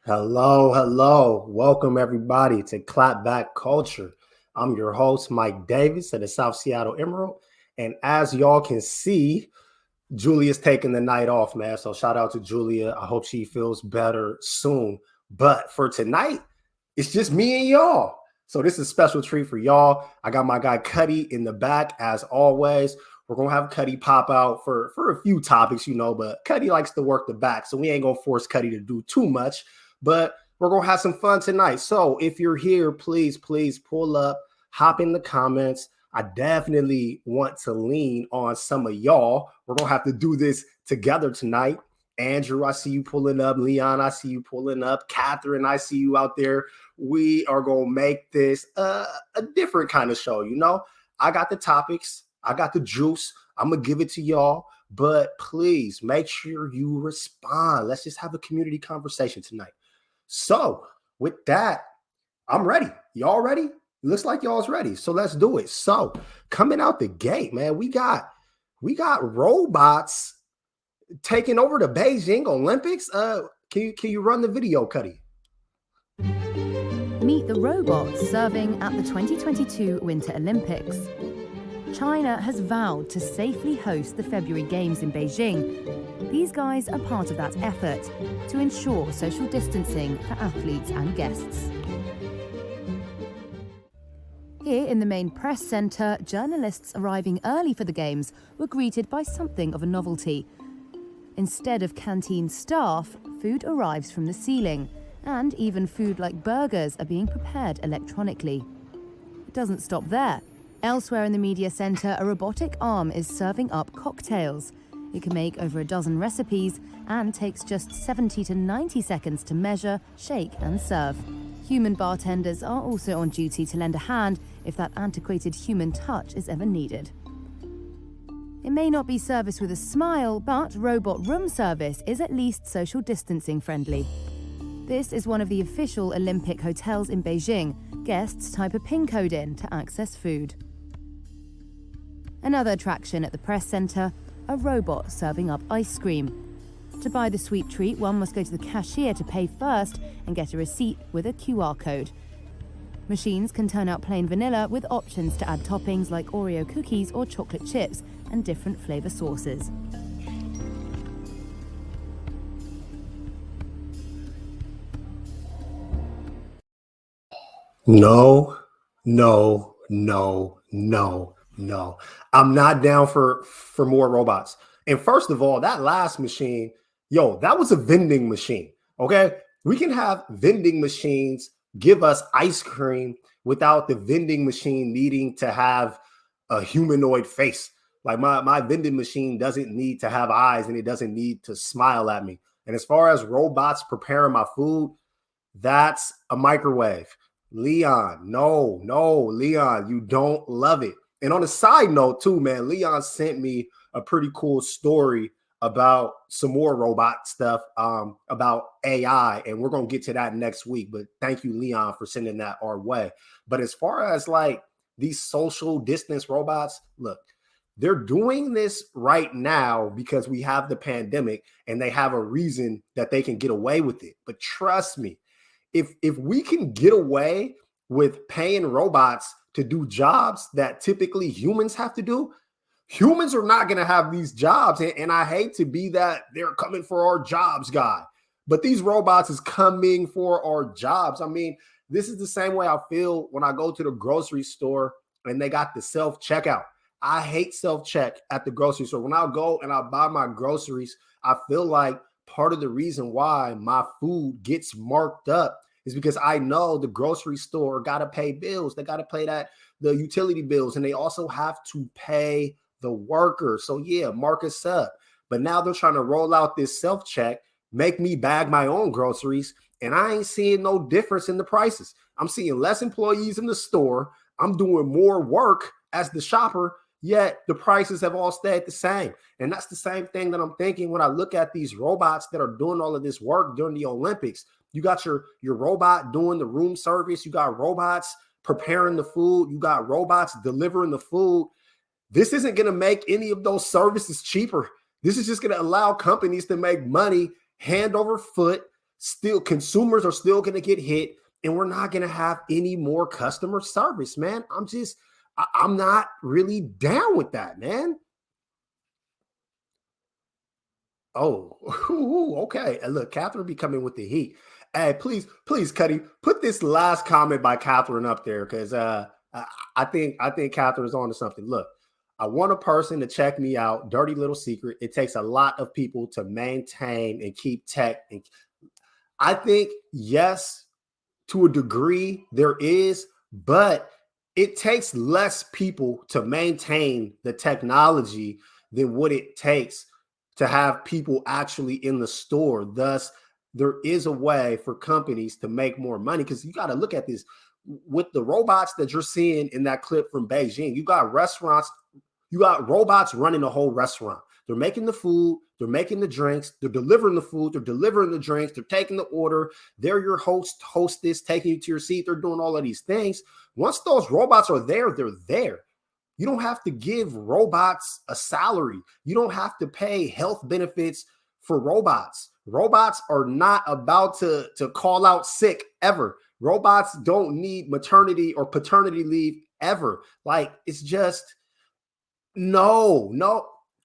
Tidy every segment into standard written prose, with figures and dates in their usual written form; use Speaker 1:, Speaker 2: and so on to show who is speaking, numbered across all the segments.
Speaker 1: Hello, hello. Welcome everybody to Clapback Culture. I'm your host, Mike Davis of the South Seattle Emerald. And as y'all can see, Julia's taking the night off, man. So shout out to Julia. I hope she feels better soon. But for tonight, it's just me and y'all. So this is a special treat for y'all. I got my guy Cuddy in the back as always. We're going to have Cuddy pop out for a few topics, but Cuddy likes to work the back. So we ain't going to force Cuddy to do too much. But we're going to have some fun tonight. So if you're here, please pull up, hop in the comments. I definitely want to lean on some of y'all. We're going to have to do this together tonight. Andrew, I see you pulling up. Leon, I see you pulling up. Catherine, I see you out there. We are going to make this a different kind of show. I got the topics. I got the juice. I'm going to give it to y'all. But please make sure you respond. Let's just have a community conversation tonight. So with that, I'm ready. Y'all ready? Looks like y'all's ready. So let's do it. So coming out the gate, man, we got robots taking over the Beijing Olympics. Can you run the video, Cuddy?
Speaker 2: Meet the robots serving at the 2022 Winter Olympics. China has vowed to safely host the February Games in Beijing. These guys are part of that effort to ensure social distancing for athletes and guests. Here in the main press centre, journalists arriving early for the Games were greeted by something of a novelty. Instead of canteen staff, food arrives from the ceiling, and even food like burgers are being prepared electronically. It doesn't stop there. Elsewhere in the media centre, a robotic arm is serving up cocktails. It can make over a dozen recipes and takes just 70 to 90 seconds to measure, shake and serve. Human bartenders are also on duty to lend a hand if that antiquated human touch is ever needed. It may not be service with a smile, but robot room service is at least social distancing friendly. This is one of the official Olympic hotels in Beijing. Guests type a PIN code in to access food. Another attraction at the press centre, a robot serving up ice cream. To buy the sweet treat, one must go to the cashier to pay first and get a receipt with a QR code. Machines can turn out plain vanilla with options to add toppings like Oreo cookies or chocolate chips and different flavour sauces.
Speaker 1: No. I'm not down for more robots. And first of all, that last machine, that was a vending machine. Okay. We can have vending machines give us ice cream without the vending machine needing to have a humanoid face. Like my vending machine doesn't need to have eyes and it doesn't need to smile at me. And as far as robots preparing my food, that's a microwave. Leon, no, Leon, you don't love it. And on a side note too, man, Leon sent me a pretty cool story about some more robot stuff, about AI, and we're going to get to that next week. But thank you, Leon, for sending that our way. But as far as like these social distance robots, look, they're doing this right now because we have the pandemic and they have a reason that they can get away with it. But trust me, if we can get away with paying robots to do jobs that typically humans have to do, humans are not going to have these jobs. And I hate to be that they're coming for our jobs guy, but these robots is coming for our jobs. I mean, this is the same way I feel when I go to the grocery store and they got the self-checkout. I hate self-check at the grocery store. When I go and I buy my groceries, I feel like part of the reason why my food gets marked up is because I know the grocery store got to pay bills. They got to pay the utility bills, and they also have to pay the workers. So yeah, mark us up. But now they're trying to roll out this self-check, make me bag my own groceries, and I ain't seeing no difference in the prices. I'm seeing less employees in the store. I'm doing more work as the shopper, yet the prices have all stayed the same. And that's the same thing that I'm thinking when I look at these robots that are doing all of this work during the Olympics. You got your robot doing the room service. You got robots preparing the food. You got robots delivering the food. This isn't going to make any of those services cheaper. This is just going to allow companies to make money hand over foot still consumers are still going to get hit, and we're not going to have any more customer service, man. I'm not really down with that, man. Oh, okay. And look, Catherine be coming with the heat. Hey, please, Cuddy, put this last comment by Catherine up there because I think Catherine's on to something. Look, I want a person to check me out. Dirty little secret. It takes a lot of people to maintain and keep tech. And I think yes, to a degree there is, but it takes less people to maintain the technology than what it takes to have people actually in the store. Thus, there is a way for companies to make more money because you got to look at this with the robots that you're seeing in that clip from Beijing. You got restaurants, you got robots running the whole restaurant. They're making the food, they're making the drinks, they're delivering the food, they're delivering the drinks, they're taking the order, they're your hostess, taking you to your seat, they're doing all of these things. Once those robots are there, they're there. You don't have to give robots a salary. You don't have to pay health benefits for robots. Robots are not about to call out sick ever. Robots don't need maternity or paternity leave ever. Like, it's just no.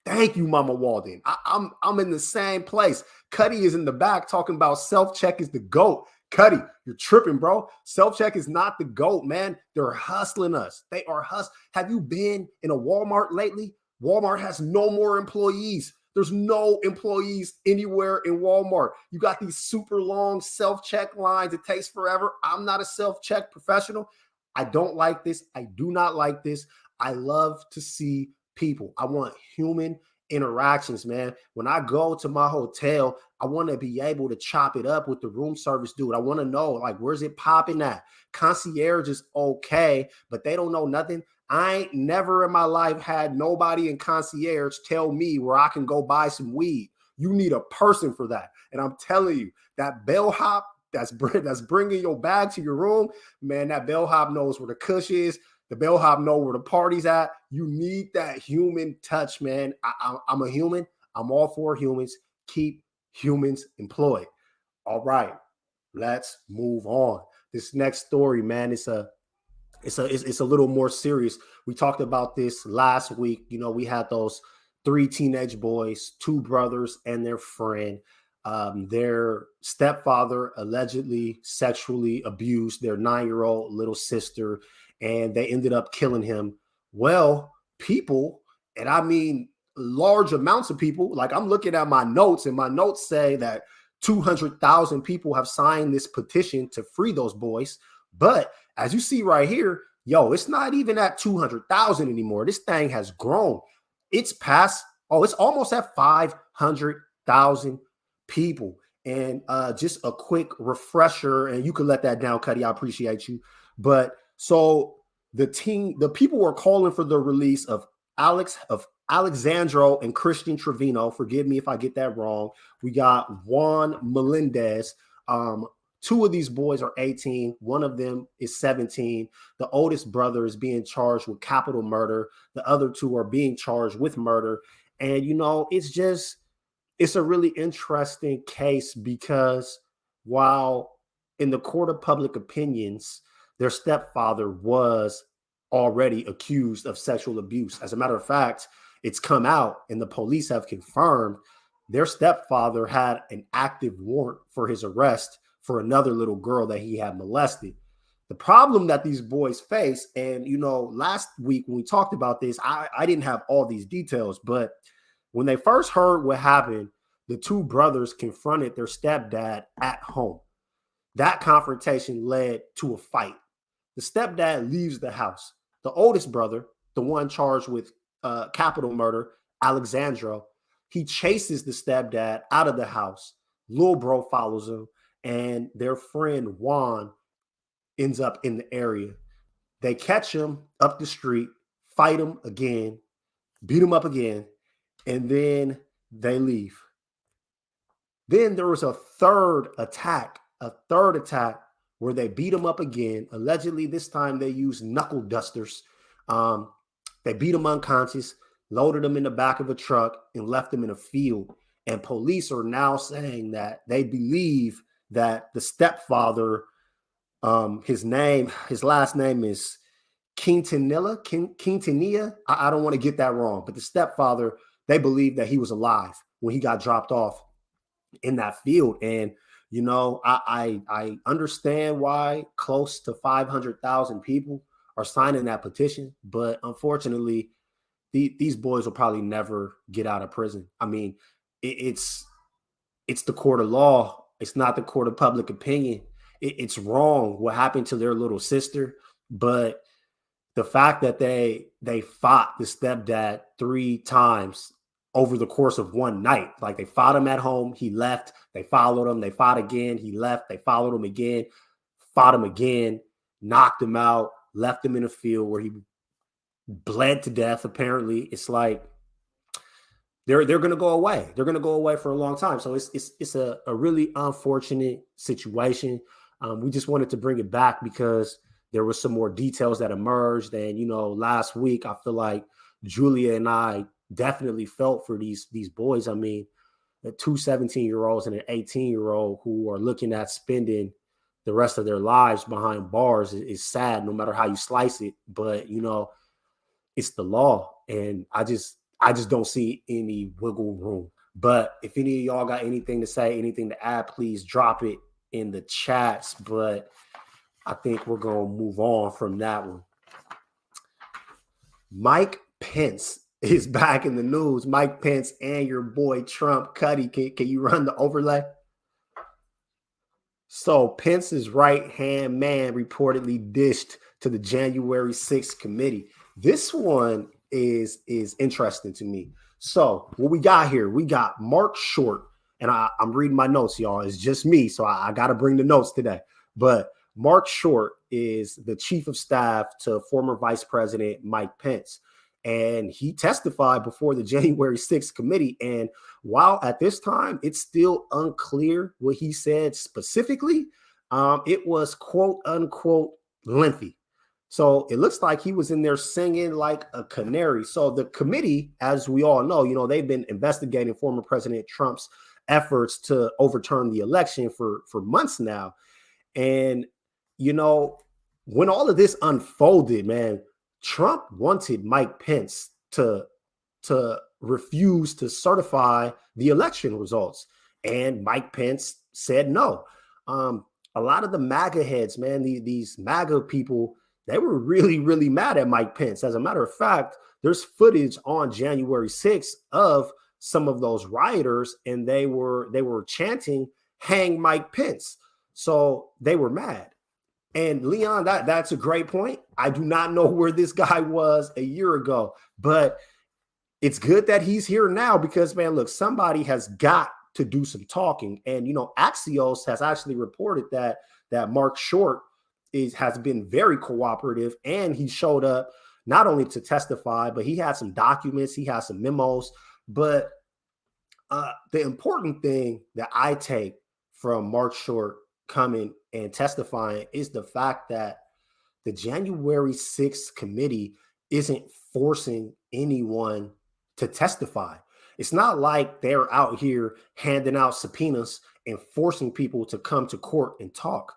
Speaker 1: Thank you, Mama Walden. I'm in the same place. Cuddy is in the back talking about self-check is the GOAT. Cuddy, you're tripping, bro. Self-check is not the GOAT, man. They're hustling us. They are hustling. Have you been in a Walmart lately? Walmart has no more employees. There's no employees anywhere in Walmart. You got these super long self-check lines. It takes forever. I'm not a self-check professional. I don't like this. I do not like this. I love to see people. I want human interactions, man. When I go to my hotel, I want to be able to chop it up with the room service dude. I want to know, like, where's it popping at? Concierge is okay, but they don't know nothing. I ain't never in my life had nobody in concierge tell me where I can go buy some weed. You need a person for that. And I'm telling you, that bellhop that's bringing your bag to your room, man, that bellhop knows where the cush is. The bellhop know where the party's at. You need that human touch, man. I'm a human. I'm all for humans. Keep humans employed. All right, let's move on. This next story, man, it's a little more serious. We talked about this last week. You know, we had those 3 teenage boys, 2 brothers and their friend. Their stepfather allegedly sexually abused their 9-year-old little sister, and they ended up killing him. Well, people, and I mean large amounts of people, like I'm looking at my notes, and my notes say that 200,000 people have signed this petition to free those boys. But as you see right here, it's not even at 200,000 anymore. This thing has grown. It's past, it's almost at 500,000 people. And just a quick refresher, and you can let that down, Cuddy. I appreciate you. But so the people were calling for the release of Alexandro and Christian Trevino. Forgive me if I get that wrong. We got Juan Melendez. 2 of these boys are 18. One of them is 17. The oldest brother is being charged with capital murder. The other 2 are being charged with murder. And, it's a really interesting case because while in the court of public opinions, their stepfather was already accused of sexual abuse. As a matter of fact, it's come out and the police have confirmed their stepfather had an active warrant for his arrest for another little girl that he had molested. The problem that these boys face, and last week when we talked about this, I didn't have all these details, but when they first heard what happened, the 2 brothers confronted their stepdad at home. That confrontation led to a fight. The stepdad leaves the house. The oldest brother, the one charged with capital murder, Alexandro, he chases the stepdad out of the house. Lil bro follows him, and their friend Juan ends up in the area. They catch him up the street, fight him again, beat him up again, and then they leave. Then there was a third attack where they beat him up again. Allegedly, this time they used knuckle dusters. They beat him unconscious, loaded him in the back of a truck, and left him in a field. And police are now saying that they believe that the stepfather, his last name is Quintanilla. I don't want to get that wrong, but the stepfather, they believe that he was alive when he got dropped off in that field. And, I understand why close to 500,000 people are signing that petition, but unfortunately, these boys will probably never get out of prison. I mean, it's the court of law. It's not the court of public opinion. It's wrong what happened to their little sister, but the fact that they fought the stepdad 3 times over the course of one night, like they fought him at home, he left, they followed him, they fought again, he left, they followed him again, fought him again, knocked him out, left him in a field where he bled to death. Apparently, it's like they're going to go away. They're going to go away for a long time. So it's a really unfortunate situation. We just wanted to bring it back because there were some more details that emerged. And, last week, I feel like Julia and I definitely felt for these boys. I mean, the 2 17-year-olds and an 18-year-old who are looking at spending the rest of their lives behind bars is sad, no matter how you slice it. But, it's the law. And I just don't see any wiggle room. But if any of y'all got anything to say, anything to add, please drop it in the chats. But I think we're going to move on from that one. Mike Pence is back in the news. Mike Pence and your boy Trump. Cuddy, can you run the overlay? So Pence's right-hand man reportedly dished to the January 6th committee. This one is interesting to me. So what we got here, we got Mark Short, and I'm reading my notes, y'all. It's just me, so I got to bring the notes today. But Mark Short is the chief of staff to former Vice President Mike Pence. And he testified before the January 6th committee. And while at this time, it's still unclear what he said specifically, it was quote unquote lengthy. So it looks like he was in there singing like a canary. So the committee, as we all know, they've been investigating former President Trump's efforts to overturn the election for months now. And, when all of this unfolded, man, Trump wanted Mike Pence to refuse to certify the election results. And Mike Pence said no. A lot of the MAGA heads, man, these MAGA people, they were really, really mad at Mike Pence. As a matter of fact, there's footage on January 6th of some of those rioters, and they were chanting, "Hang Mike Pence." So they were mad. And Leon, that's a great point. I do not know where this guy was a year ago, but it's good that he's here now because, man, look, somebody has got to do some talking. And, Axios has actually reported that Mark Short has been very cooperative, and he showed up not only to testify, but he had some documents, he has some memos. But the important thing that I take from Mark Short coming and testifying is the fact that the January 6th committee isn't forcing anyone to testify. It's not like they're out here handing out subpoenas and forcing people to come to court and talk.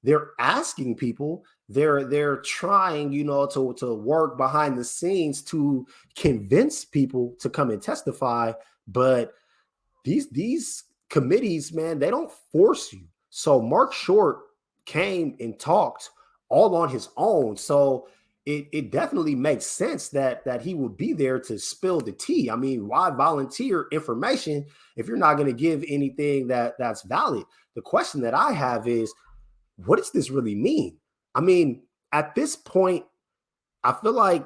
Speaker 1: They're asking people, they're trying, to work behind the scenes to convince people to come and testify. But these committees, man, they don't force you. So Mark Short came and talked all on his own. So it definitely makes sense that he would be there to spill the tea. I mean, why volunteer information if you're not going to give anything that's valid? The question that I have is, what does this really mean? I mean, at this point, I feel like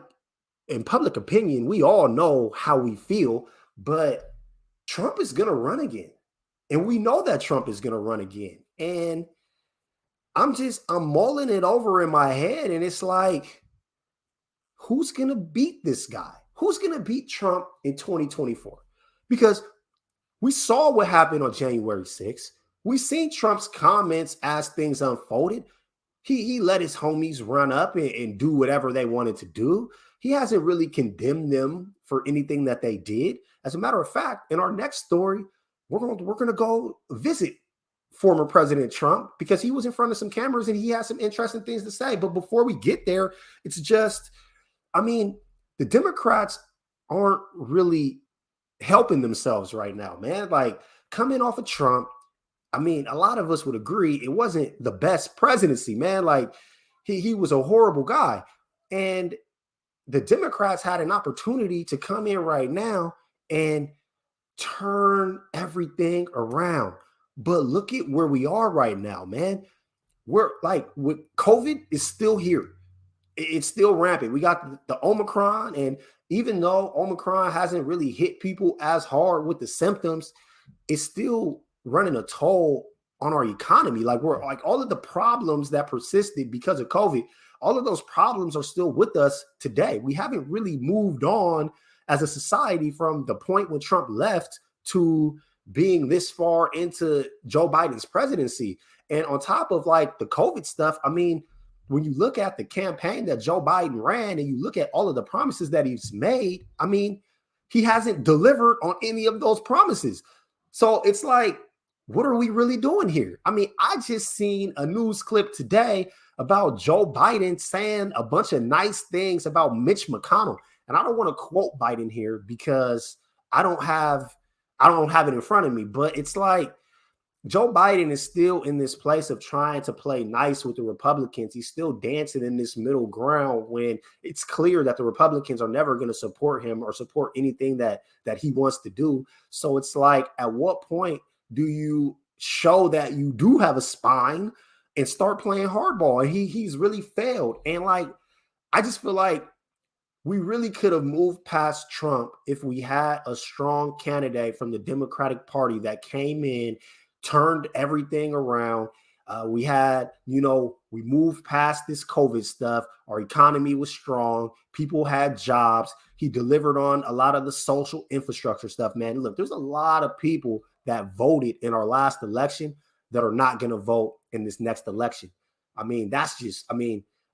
Speaker 1: in public opinion, we all know how we feel, but Trump is going to run again. And we know that Trump is going to run again. And I'm mulling it over in my head. And it's like, who's going to beat this guy? Who's going to beat Trump in 2024? Because we saw what happened on January 6th. We seen Trump's comments as things unfolded. He let his homies run up and do whatever they wanted to do. He hasn't really condemned them for anything that they did. As a matter of fact, in our next story, we're going to go visit former President Trump because he was in front of some cameras and he had some interesting things to say. But before we get there, it's just, I mean, the Democrats aren't really helping themselves right now, man. Like coming off of Trump, I mean, a lot of us would agree it wasn't the best presidency, man. Like he was a horrible guy. And the Democrats had an opportunity to come in right now and turn everything around. But look at where we are right now, man. We're like, with COVID is still here. It's still rampant. We got the Omicron, and even though Omicron hasn't really hit people as hard with the symptoms, it's still running a toll on our economy. Like we're like all of the problems that persisted because of COVID, all of those problems are still with us today. We haven't really moved on as a society from the point when Trump left to being this far into Joe Biden's presidency. And on top of like the COVID stuff, I mean, when you look at the campaign that Joe Biden ran and you look at all of the promises that he's made, I mean, he hasn't delivered on any of those promises. So it's like, what are we really doing here? I mean, I just seen a news clip today about Joe Biden saying a bunch of nice things about Mitch McConnell. And I don't want to quote Biden here because I don't have it in front of me, but it's like Joe Biden is still in this place of trying to play nice with the Republicans. He's still dancing in this middle ground when it's clear that the Republicans are never going to support him or support anything that he wants to do. So it's like, at what point do you show that you do have a spine and start playing hardball? And he's really failed. And like, I just feel like we really could have moved past Trump if we had a strong candidate from the Democratic Party that came in, turned everything around. We moved past this COVID stuff. Our economy was strong. People had jobs. He delivered on a lot of the social infrastructure stuff, man. Look, there's a lot of people that voted in our last election that are not going to vote in this next election. I mean,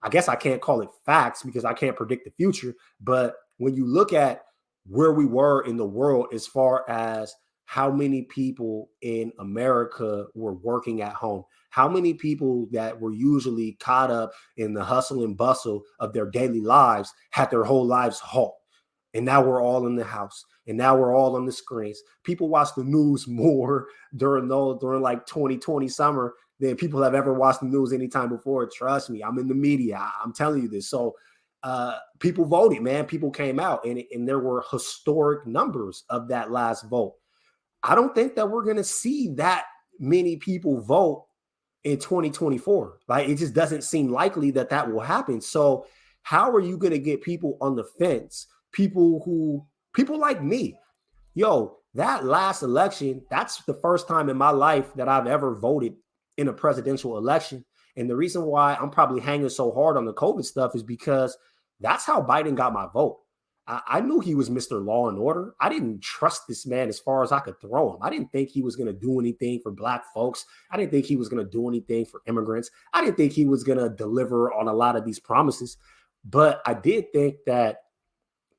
Speaker 1: I guess I can't call it facts because I can't predict the future. But when you look at where we were in the world as far as how many people in America were working at home, how many people that were usually caught up in the hustle and bustle of their daily lives had their whole lives halt. And now we're all in the house. And now we're all on the screens. People watch the news more during like 2020 summer than people have ever watched the news anytime before. Trust me, I'm in the media. I'm telling you this. So people voted, man. People came out, and there were historic numbers of that last vote. I don't think that we're going to see that many people vote in 2024. Like, it just doesn't seem likely that will happen. So how are you going to get people on the fence? People like me. Yo, that last election, that's the first time in my life that I've ever voted in a presidential election. And the reason why I'm probably hanging so hard on the COVID stuff is because that's how Biden got my vote. I knew he was Mr. Law and Order. I didn't trust this man as far as I could throw him. I didn't think he was going to do anything for Black folks. I didn't think he was going to do anything for immigrants. I didn't think he was going to deliver on a lot of these promises. But I did think that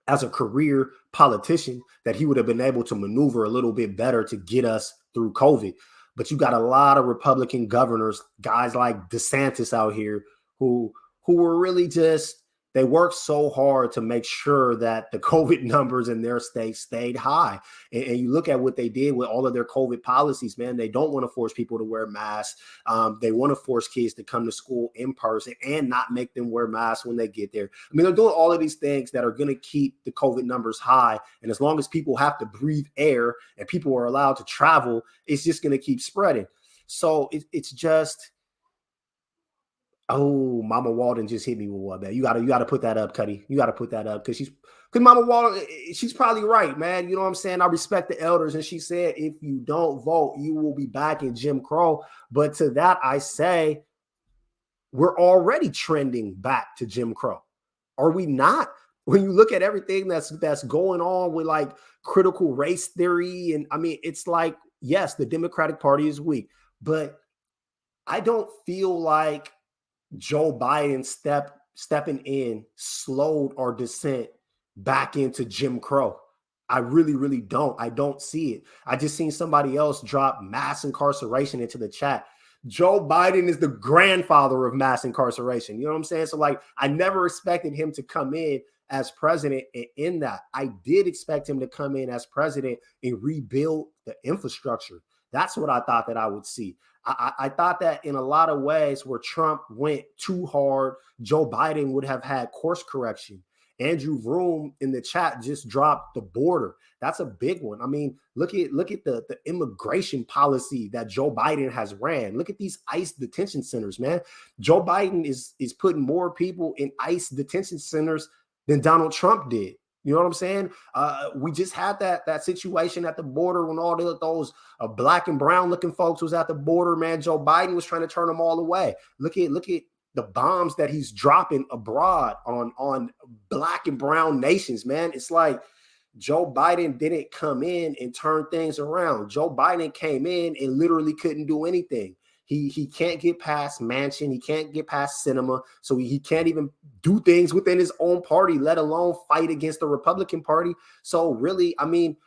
Speaker 1: as a career politician, that he would have been able to maneuver a little bit better to get us through COVID. But you got a lot of Republican governors, guys like DeSantis out here who were really just, they worked so hard to make sure that the COVID numbers in their state stayed high. And you look at what they did with all of their COVID policies, man. They don't want to force people to wear masks. They want to force kids to come to school in person and not make them wear masks when they get there. I mean, they're doing all of these things that are going to keep the COVID numbers high. And as long as people have to breathe air and people are allowed to travel, it's just going to keep spreading. So it's just... Oh, Mama Walden just hit me with one, man. You gotta put that up, Cuddy. You gotta put that up because Mama Walden, she's probably right, man. You know what I'm saying? I respect the elders, and she said, if you don't vote, you will be back in Jim Crow. But to that, I say, we're already trending back to Jim Crow. Are we not? When you look at everything that's going on with like critical race theory, and I mean, it's like, yes, the Democratic Party is weak, but I don't feel like Joe Biden stepping in slowed our descent back into Jim Crow. I really, really don't. I don't see it. I just seen somebody else drop mass incarceration into the chat. Joe Biden is the grandfather of mass incarceration. You know what I'm saying? So like, I never expected him to come in as president. And in that, I did expect him to come in as president and rebuild the infrastructure. That's what I thought that I would see. I thought that in a lot of ways where Trump went too hard, Joe Biden would have had course correction. Andrew Vroom in the chat just dropped the border. That's a big one. I mean, look at the immigration policy that Joe Biden has ran. Look at these ICE detention centers, man. Joe Biden is putting more people in ICE detention centers than Donald Trump did. You know what I'm saying? We just had that situation at the border when all those black and brown looking folks was at the border, man. Joe Biden was trying to turn them all away. Look at the bombs that he's dropping abroad on black and brown nations, man. It's like Joe Biden didn't come in and turn things around. Joe Biden came in and literally couldn't do anything. He can't get past Manchin. He can't get past cinema. So he can't even do things within his own party, let alone fight against the Republican Party. So really, I mean,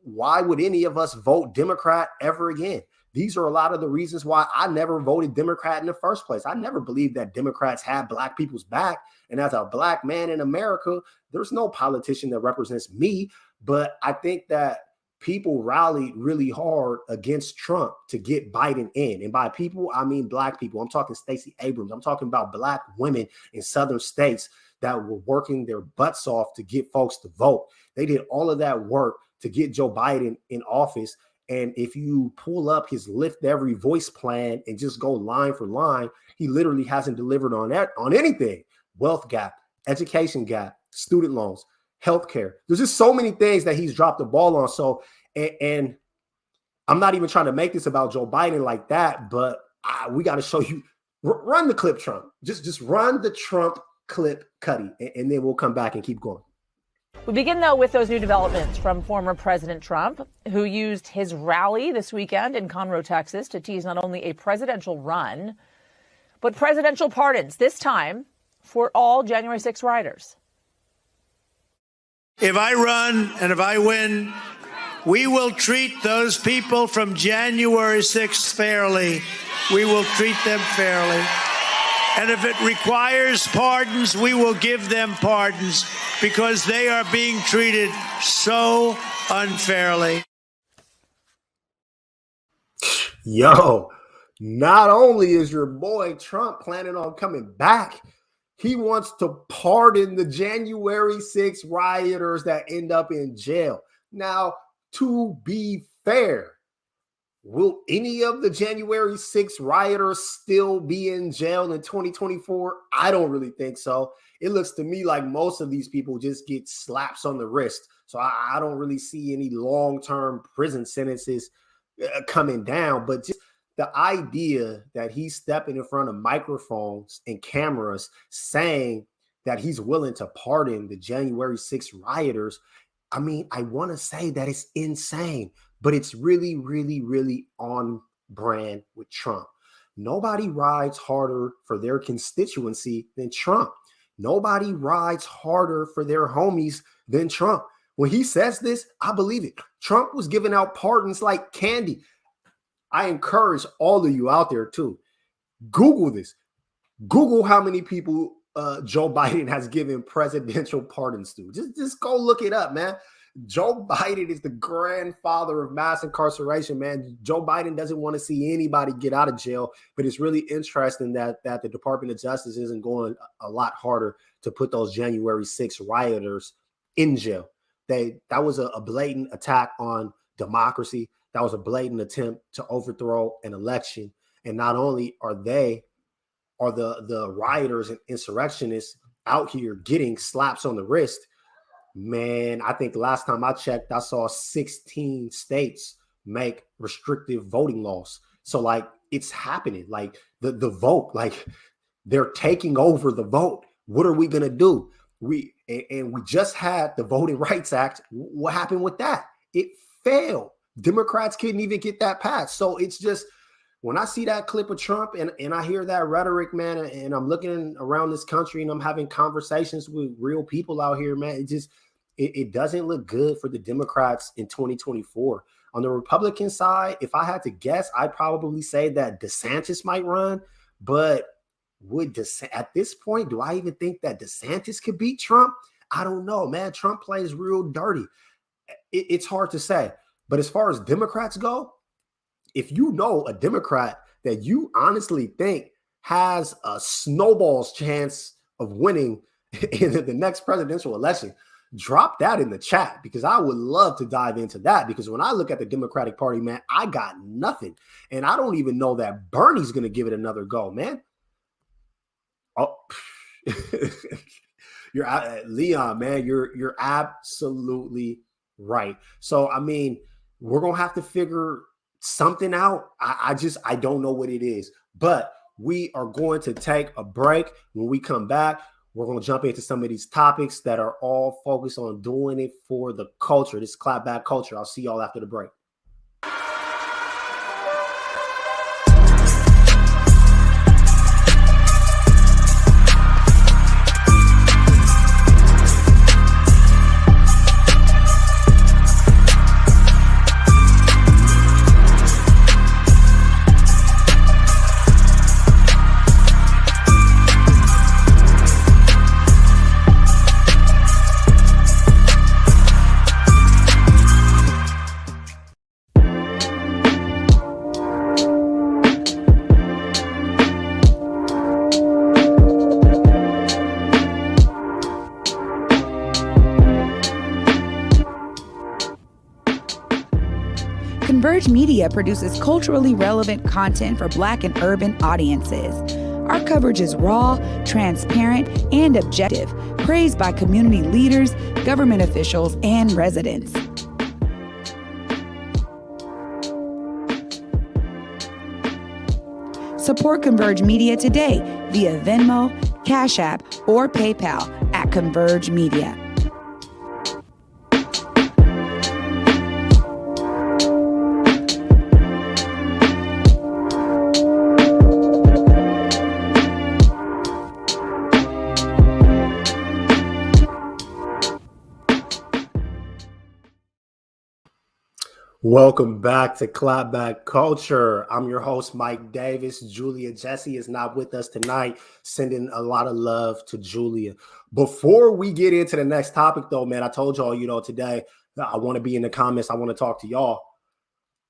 Speaker 1: why would any of us vote Democrat ever again? These are a lot of the reasons why I never voted Democrat in the first place. I never believed that Democrats had black people's back. And as a black man in America, there's no politician that represents me. But I think that people rallied really hard against Trump to get Biden in. And by people, I mean black people. I'm talking Stacey Abrams. I'm talking about black women in southern states that were working their butts off to get folks to vote. They did all of that work to get Joe Biden in office. And if you pull up his Lift Every Voice plan and just go line for line, he literally hasn't delivered on anything. Wealth gap, education gap, student loans, healthcare. There's just so many things that he's dropped the ball on. So, and I'm not even trying to make this about Joe Biden like that, but we got to show you, run the clip, Trump. Just run the Trump clip, Cuddy, and then we'll come back and keep going.
Speaker 3: We begin, though, with those new developments from former President Trump, who used his rally this weekend in Conroe, Texas, to tease not only a presidential run, but presidential pardons, this time for all January 6 rioters.
Speaker 4: If I run and if I win, we will treat those people from January 6th fairly. We will treat them fairly. And if it requires pardons, we will give them pardons because they are being treated so unfairly.
Speaker 1: Yo, not only is your boy Trump planning on coming back, he wants to pardon the January 6 rioters that end up in jail. Now, to be fair, will any of the January 6 rioters still be in jail in 2024? I don't really think so. It looks to me like most of these people just get slaps on the wrist. So I don't really see any long-term prison sentences coming down. But just the idea that he's stepping in front of microphones and cameras saying that he's willing to pardon the January 6 rioters, I mean, I want to say that it's insane, but it's really, really, really on brand with Trump. Nobody rides harder for their constituency than Trump. Nobody rides harder for their homies than Trump. When he says this, I believe it. Trump was giving out pardons like candy. I encourage all of you out there too. Google this. Google how many people Joe Biden has given presidential pardons to. Just go look it up, man. Joe Biden is the grandfather of mass incarceration, man. Joe Biden doesn't want to see anybody get out of jail, but it's really interesting that the Department of Justice isn't going a lot harder to put those January 6 rioters in jail. That was a blatant attack on democracy. That was a blatant attempt to overthrow an election. And not only are the rioters and insurrectionists out here getting slaps on the wrist, man, I think last time I checked, I saw 16 states make restrictive voting laws. So like it's happening, like the vote, like they're taking over the vote. What are we going to do? We just had the Voting Rights Act. What happened with that? It failed. Democrats couldn't even get that passed. So it's just, when I see that clip of Trump and I hear that rhetoric, man, and I'm looking around this country and I'm having conversations with real people out here, man, it doesn't look good for the Democrats in 2024. On the Republican side, if I had to guess, I'd probably say that DeSantis might run. But at this point, do I even think that DeSantis could beat Trump? I don't know, man. Trump plays real dirty. It's hard to say. But as far as Democrats go, if you know a Democrat that you honestly think has a snowball's chance of winning in the next presidential election, drop that in the chat, because I would love to dive into that. Because when I look at the Democratic Party, man, I got nothing. And I don't even know that Bernie's going to give it another go, man. Oh, Leon, man, you're absolutely right. So, I mean, we're going to have to figure something out. I don't know what it is, but we are going to take a break. When we come back, we're going to jump into some of these topics that are all focused on doing it for the culture, this clapback culture. I'll see y'all after the break.
Speaker 5: Converge Media produces culturally relevant content for Black and urban audiences. Our coverage is raw, transparent, and objective, praised by community leaders, government officials, and residents. Support Converge Media today via Venmo, Cash App, or PayPal at Converge Media.
Speaker 1: Welcome back to Clapback Culture. I'm your host, Mike Davis. Jessie is not with us tonight. Sending a lot of love to Julia. Before we get into the next topic, though, man, I told y'all, today I want to be in the comments. I want to talk to y'all.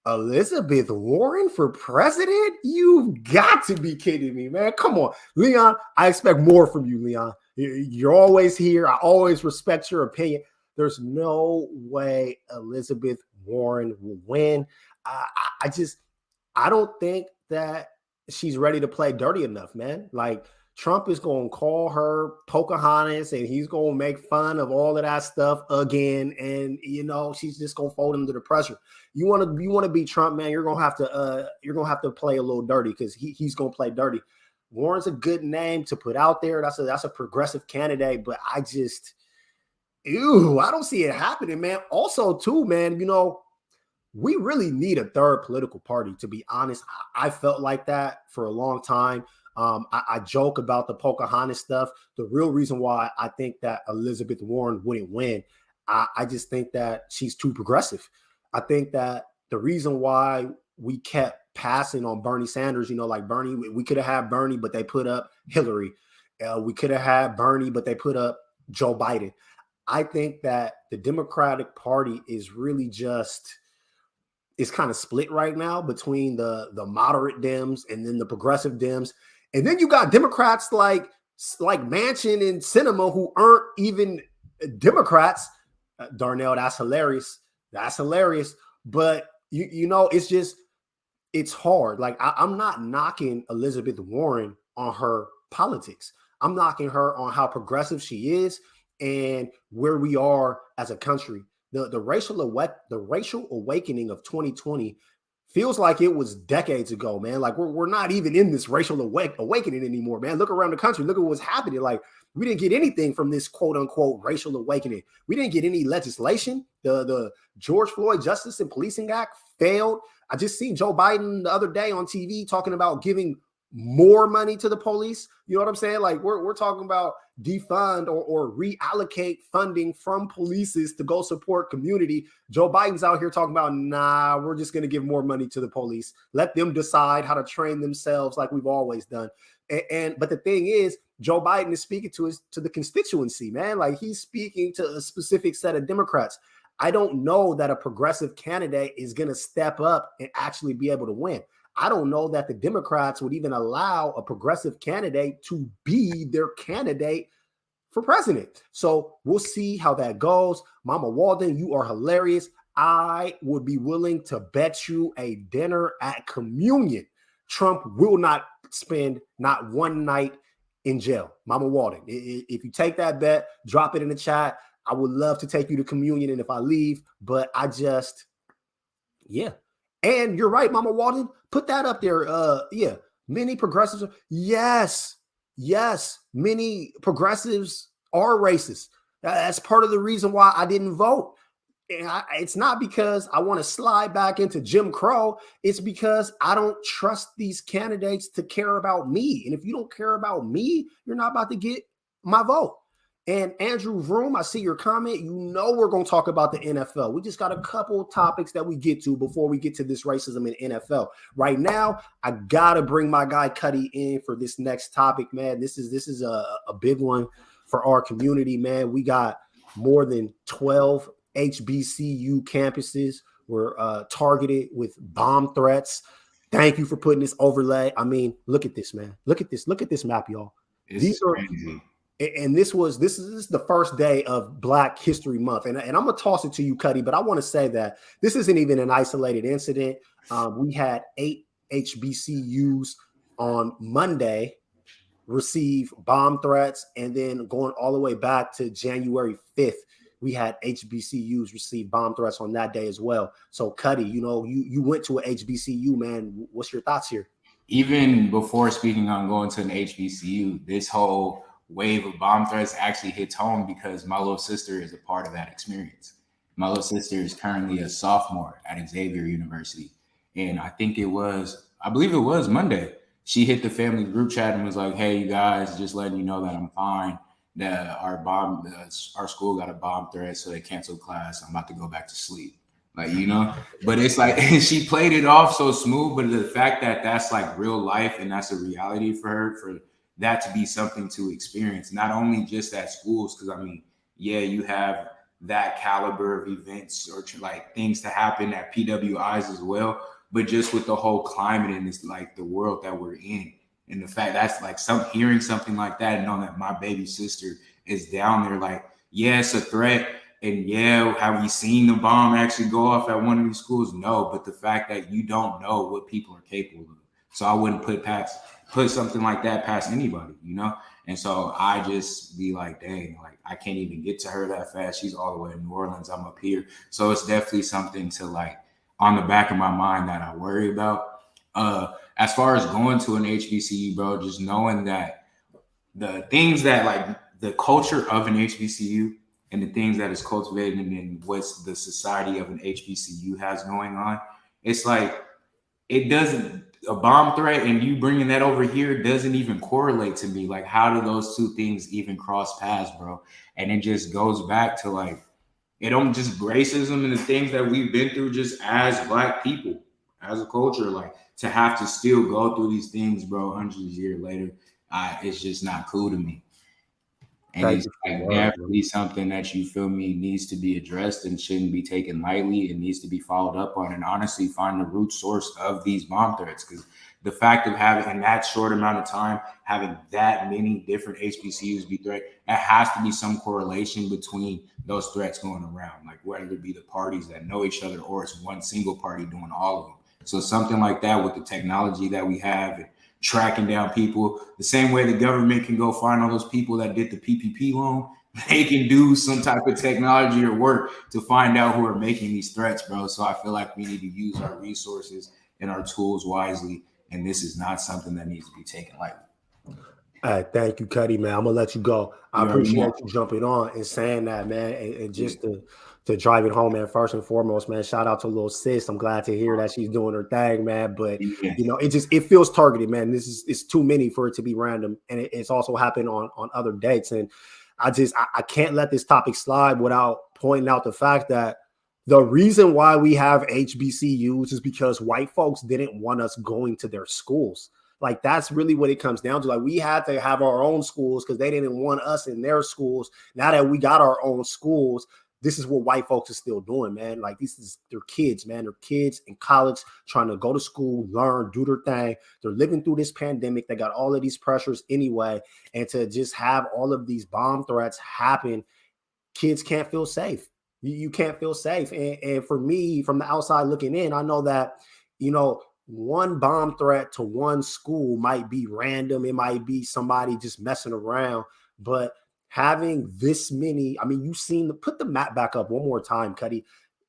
Speaker 1: Elizabeth Warren for president? You've got to be kidding me, man. Come on, Leon. I expect more from you, Leon. You're always here. I always respect your opinion. There's no way Elizabeth Warren will win. I don't think that she's ready to play dirty enough, man. Like, Trump is going to call her Pocahontas and he's going to make fun of all of that stuff again. And, she's just going to fold under the pressure. You want to beat Trump, man, you're going to have to play a little dirty, because he's going to play dirty. Warren's a good name to put out there. That's a progressive candidate, but I don't see it happening, man. Also, too, man, we really need a third political party, to be honest. I felt like that for a long time. I joke about the Pocahontas stuff. The real reason why I think that Elizabeth Warren wouldn't win, I just think that she's too progressive. I think that the reason why we kept passing on Bernie Sanders, like Bernie, we could have had Bernie, but they put up Hillary. We could have had Bernie, but they put up Joe Biden. I think that the Democratic Party is really is kind of split right now between the moderate Dems and then the progressive Dems. And then you got Democrats like Manchin and Sinema, who aren't even Democrats. Darnell, that's hilarious. That's hilarious. But, it's hard. Like, I'm not knocking Elizabeth Warren on her politics. I'm knocking her on how progressive she is and where we are as a country. The racial awakening of 2020 feels like it was decades ago, man. Like, we're not even in this racial awakening anymore, man. Look around the country. Look at what's happening. Like, we didn't get anything from this quote unquote racial awakening. We didn't get any legislation. The George Floyd Justice and Policing Act failed. I just seen Joe Biden the other day on TV talking about giving more money to the police. You know what I'm saying? Like we're talking about defund or reallocate funding from polices to go support community. Joe Biden's out here talking about, nah, we're just going to give more money to the police. Let them decide how to train themselves like we've always done. But the thing is, Joe Biden is speaking to the constituency, man. Like he's speaking to a specific set of Democrats. I don't know that a progressive candidate is going to step up and actually be able to win. I don't know that the Democrats would even allow a progressive candidate to be their candidate for president. So we'll see how that goes. Mama Walden, you are hilarious. I would be willing to bet you a dinner at communion. Trump will not spend not one night in jail. Mama Walden, if you take that bet, drop it in the chat. I would love to take you to communion and if I leave, but yeah. And you're right, Mama Walden. Put that up there. Yeah. Many progressives. Yes. Many progressives are racist. That's part of the reason why I didn't vote. And it's not because I want to slide back into Jim Crow. It's because I don't trust these candidates to care about me. And if you don't care about me, you're not about to get my vote. And Andrew Vroom, I see your comment. You know we're going to talk about the NFL. We just got a couple of topics that we get to before we get to this racism in NFL. Right now, I got to bring my guy Cuddy in for this next topic, man. This is a big one for our community, man. We got more than 12 HBCU campuses were targeted with bomb threats. Thank you for putting this overlay. I mean, look at this, man. Look at this map, y'all. These are crazy. And this is the first day of Black History Month. And I'm going to toss it to you, Cuddy, but I want to say that this isn't even an isolated incident. We had 8 HBCUs on Monday receive bomb threats. And then going all the way back to January 5th, we had HBCUs receive bomb threats on that day as well. So, Cuddy, you went to an HBCU, man. What's your thoughts here?
Speaker 6: Even before speaking on going to an HBCU, this whole wave of bomb threats actually hits home because my little sister is a part of that experience. My little sister is currently a sophomore at Xavier University. And I believe it was Monday. She hit the family group chat and was like, hey, you guys, just letting you know that I'm fine, that our school got a bomb threat, so they canceled class. I'm about to go back to sleep. But it's like, she played it off so smooth, but the fact that that's like real life and that's a reality for her, for that to be something to experience, not only just at schools, because I mean, yeah, you have that caliber of events or like things to happen at PWIs as well, but just with the whole climate and this like the world that we're in, and the fact that's like hearing something like that and knowing that my baby sister is down there, like, yeah, it's a threat, and yeah, have we seen the bomb actually go off at one of these schools? No, but the fact that you don't know what people are capable of, so I wouldn't put something like that past anybody, And so I just be like, dang, like I can't even get to her that fast. She's all the way in New Orleans. I'm up here. So it's definitely something to like on the back of my mind that I worry about. As far as going to an HBCU, bro, just knowing that the things that like the culture of an HBCU and the things that is cultivated and what's the society of an HBCU has going on, it's like it doesn't. A bomb threat and you bringing that over here doesn't even correlate to me. Like, how do those two things even cross paths, bro? And it just goes back to like, it don't just racism and the things that we've been through just as Black people, as a culture, like to have to still go through these things, bro, hundreds of years later, it's just not cool to me. And it's like definitely something that you feel me needs to be addressed and shouldn't be taken lightly. It needs to be followed up on and honestly find the root source of these bomb threats. Because the fact of having in that short amount of time, having that many different HBCUs be threatened, it has to be some correlation between those threats going around, like whether it be the parties that know each other or it's one single party doing all of them. So something like that with the technology that we have and tracking down people, the same way the government can go find all those people that did the PPP loan, they can do some type of technology or work to find out who are making these threats, bro. So I feel like we need to use our resources and our tools wisely, and this is not something that needs to be taken lightly.
Speaker 1: Thank you, Cuddy, man. I'm gonna let you go. I
Speaker 6: You already
Speaker 1: appreciate
Speaker 6: know.
Speaker 1: you jumping on and saying that, man. And just to drive it home, man. First and foremost, man. Shout out to little sis. I'm glad to hear that she's doing her thing, man. But
Speaker 6: Yes.
Speaker 1: you know, it feels targeted, man. It's too many for it to be random, and it's also happened on other dates. And I can't let this topic slide without pointing out the fact that the reason why we have HBCUs is because white folks didn't want us going to their schools. Like, that's really what it comes down to. Like, we had to have our own schools because they didn't want us in their schools. Now that we got our own schools, this is what white folks are still doing, man. Like, these is their kids, man. Their kids in college trying to go to school, learn, do their thing. They're living through this pandemic. They got all of these pressures anyway. And to just have all of these bomb threats happen, kids can't feel safe. You can't feel safe. And for me, from the outside looking in, I know that, you know, one bomb threat to one school might be random. It might be somebody just messing around. But having this many, I mean, you've seen put the map back up one more time, Cuddy.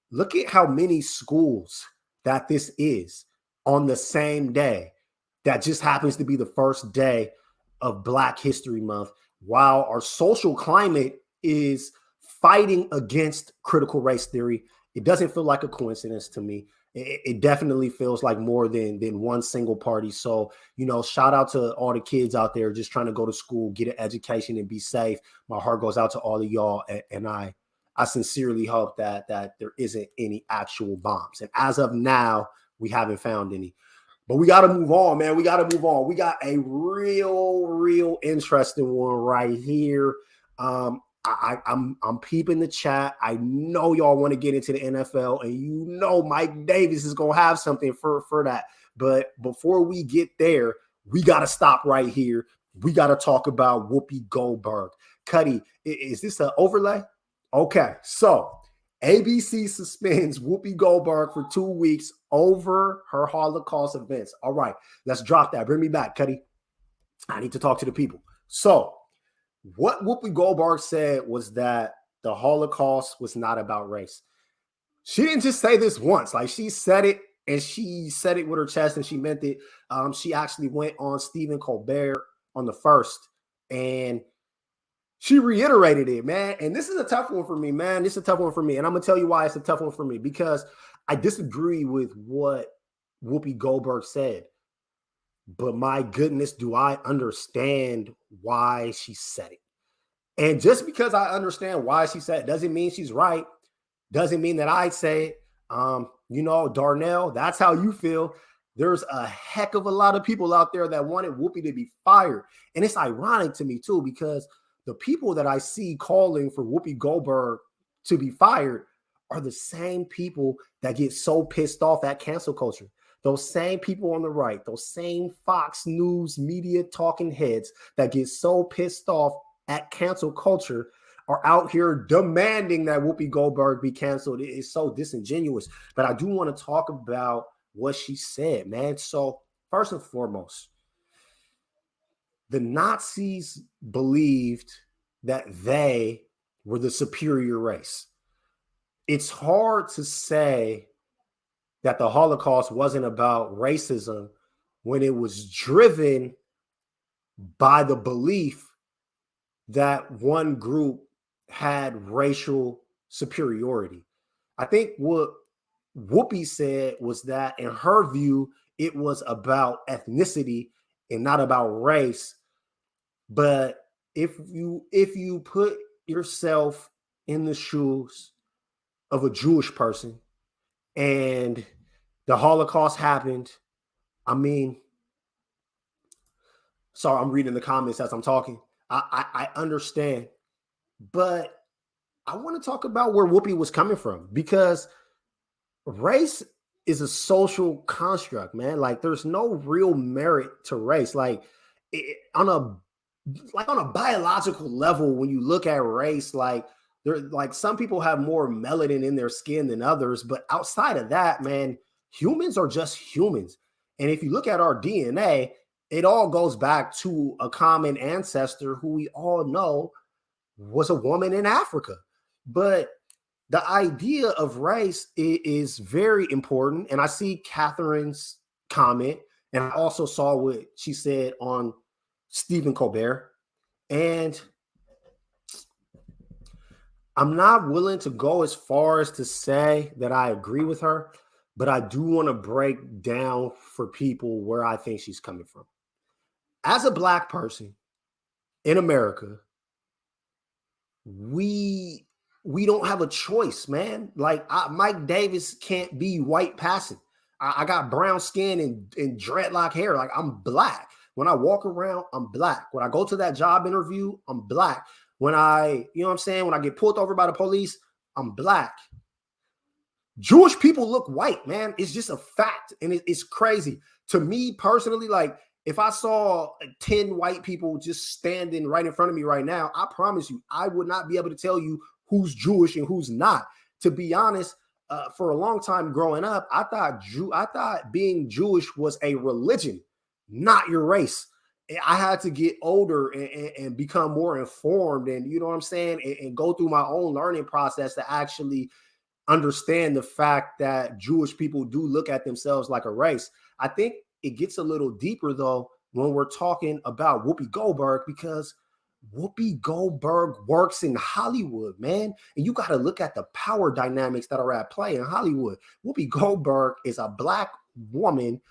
Speaker 1: Look at how many schools that this is on the same day. That just happens to be the first day of Black History Month, while our social climate is fighting against critical race theory. It doesn't feel like a coincidence to me. It definitely feels like more than one single party. So, you know, shout out to all the kids out there just trying to go to school, get an education, and be safe. My heart goes out to all of y'all, and I sincerely hope that there isn't any actual bombs. And as of now, we haven't found any. But we got to move on, man. We got to move on. We got a real interesting one right here. I'm peeping the chat. I know y'all want to get into the NFL, and you know Mike Davis is gonna have something for that. But before we get there, we got to stop right here. We got to talk about Whoopi Goldberg. Cuddy, is this an overlay? Okay, so ABC suspends Whoopi Goldberg for 2 weeks over her Holocaust events. All right, let's drop that. Bring me back, Cuddy. I need to talk to the people. So, what Whoopi Goldberg said was that the Holocaust was not about race. She didn't just say this once. Like, she said it, and she said it with her chest, and she meant it. She actually went on Stephen Colbert on the first, and she reiterated it, man. And this is a tough one for me, man. This is a tough one for me. And I'm going to tell you why it's a tough one for me, because I disagree with what Whoopi Goldberg said. But my goodness, do I understand why she said it. And just because I understand why she said it doesn't mean she's right. Doesn't mean that I say it. You know, Darnell, that's how you feel. There's a heck of a lot of people out there that wanted Whoopi to be fired. And it's ironic to me, too, because the people that I see calling for Whoopi Goldberg to be fired are the same people that get so pissed off at cancel culture. Those same people on the right, those same Fox News media talking heads that get so pissed off at cancel culture are out here demanding that Whoopi Goldberg be canceled. It is so disingenuous. But I do want to talk about what she said, man. So first and foremost, the Nazis believed that they were the superior race. It's hard to say that the Holocaust wasn't about racism when it was driven by the belief that one group had racial superiority. I think what Whoopi said was that, in her view, it was about ethnicity and not about race. But if you put yourself in the shoes of a Jewish person and the Holocaust happened, I mean, sorry, I'm reading the comments as I'm talking. I understand, but I want to talk about where Whoopi was coming from, because race is a social construct, man. Like, there's no real merit to race. Like, on a biological level, when you look at race, like, some people have more melanin in their skin than others, but outside of that, man, humans are just humans. And if you look at our DNA, it all goes back to a common ancestor who we all know was a woman in Africa. But the idea of race is very important. And I see Catherine's comment, and I also saw what she said on Stephen Colbert. And I'm not willing to go as far as to say that I agree with her, but I do want to break down for people where I think she's coming from. As a Black person in America, we don't have a choice, man. Like Mike Davis can't be white passing. I got brown skin and dreadlock hair. Like I'm Black. When I walk around, I'm Black. When I go to that job interview, I'm Black. When I, you know what I'm saying? When I get pulled over by the police, I'm Black. Jewish people look white, man. It's just a fact. And it's crazy. To me personally, like if I saw 10 white people just standing right in front of me right now, I promise you, I would not be able to tell you who's Jewish and who's not. To be honest, for a long time growing up, I thought being Jewish was a religion, not your race. I had to get older and become more informed and, you know what I'm saying, and go through my own learning process to actually understand the fact that Jewish people do look at themselves like a race. I think it gets a little deeper, though, when we're talking about Whoopi Goldberg, because Whoopi Goldberg works in Hollywood, man. And you got to look at the power dynamics that are at play in Hollywood. Whoopi Goldberg is a Black woman,